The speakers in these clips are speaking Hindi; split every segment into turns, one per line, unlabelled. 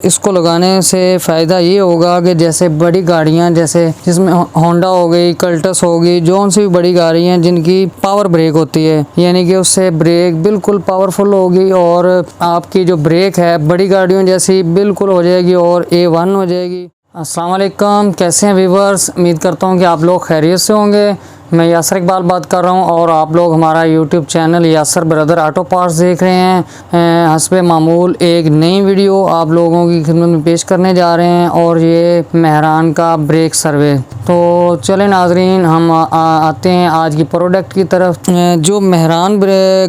इसको लगाने से फ़ायदा ये होगा कि जैसे बड़ी गाड़ियां, जैसे जिसमें होंडा हो गई, कल्टस होगी, जोन सी भी बड़ी गाड़ी हैं जिनकी पावर ब्रेक होती है, यानी कि उससे ब्रेक बिल्कुल पावरफुल होगी और आपकी जो ब्रेक है बड़ी गाड़ियों जैसी बिल्कुल हो जाएगी और A1 हो जाएगी। अस्सलाम वालेकुम, कैसे हैं व्यूवर्स। उम्मीद करता हूँ कि आप लोग खैरियत से होंगे। मैं यासर इकबाल बात कर रहा हूँ और आप लोग हमारा YouTube channel Yasir brother auto parts देख रहे हैं। हस्बे मामूल एक नई वीडियो आप लोगों की खिदमत में पेश करने जा रहे हैं और ये मेहरान का ब्रेक सर्वे। तो चले नाजरीन, हम आते हैं आज की प्रोडक्ट की तरफ। जो मेहरान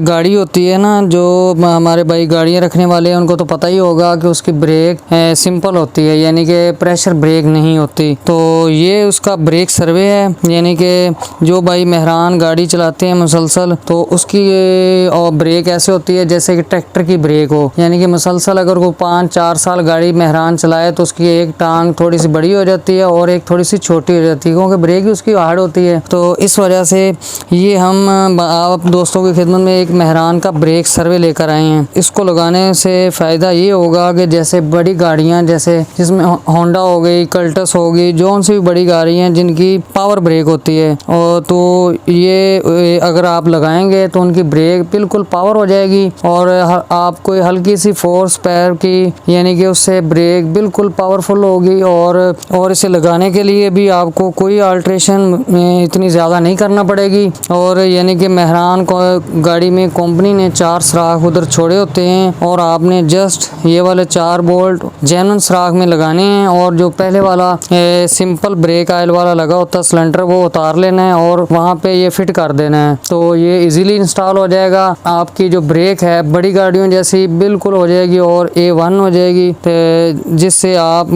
गाड़ी होती है ना, जो हमारे भाई गाड़ियाँ रखने वाले हैं उनको तो पता ही होगा कि उसकी ब्रेक सिंपल होती है, यानी कि प्रेशर ब्रेक नहीं होती। तो ये उसका ब्रेक सर्वे है, यानी कि जो भाई मेहरान गाड़ी चलाते हैं मुसलसल, तो उसकी और ब्रेक ऐसे होती है जैसे कि ट्रैक्टर की ब्रेक हो, यानी कि मुसलसल अगर वो 5-4 साल गाड़ी मेहरान चलाए तो उसकी एक टांग थोड़ी सी बड़ी हो जाती है और एक थोड़ी सी छोटी हो जाती है, क्योंकि ब्रेक ही उसकी हार्ड होती है। तो इस वजह से ये हम आप दोस्तों की खिदमत में एक मेहरान का ब्रेक सर्वे लेकर आए हैं। इसको लगाने से फ़ायदा ये होगा कि जैसे बड़ी गाड़ियाँ, जैसे जिसमें होंडा हो गई, कल्टस होगी, जोन सी भी बड़ी गाड़ी हैं जिनकी पावर ब्रेक होती है, और तो ये अगर आप लगाएंगे तो उनकी ब्रेक बिल्कुल पावर हो जाएगी और आपको हल्की सी फोर्स पैर की, यानी कि उससे ब्रेक बिल्कुल पावरफुल होगी। और इसे लगाने के लिए भी आपको कोई अल्ट्रेशन इतनी ज़्यादा नहीं करना पड़ेगी। और यानी कि मेहरान को गाड़ी में कंपनी ने 4 सुराख उधर छोड़े होते हैं और आपने जस्ट ये वाले 4 बोल्ट जेन्युइन सुराख में लगाने हैं और जो पहले वाला सिंपल ब्रेक ऑयल वाला लगा होता सिलेंडर, वो उतार लेना है और वहाँ पे ये फिट कर देना है। तो ये इजीली इंस्टॉल हो जाएगा। आपकी जो ब्रेक है बड़ी गाड़ियों जैसी बिल्कुल हो जाएगी और A1 हो जाएगी, जिससे आप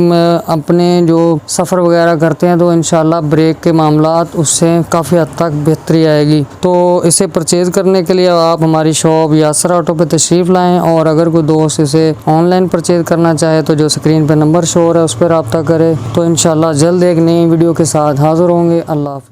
अपने जो सफ़र वगैरह करते हैं तो इंशाल्लाह ब्रेक के मामलात उससे काफ़ी हद तक बेहतरी आएगी। तो इसे परचेज़ करने के लिए आप हमारी शॉप यासर ऑटो पे तशरीफ़ लाएँ, और अगर कोई दोस्त इसे ऑनलाइन परचेज़ करना चाहे तो जो स्क्रीन पर नंबर शो हो रहा है उस पर रब्ता करे। तो इंशाल्लाह जल्द एक नई वीडियो के साथ हाज़िर होंगे। अल्लाह हाफ़िज़।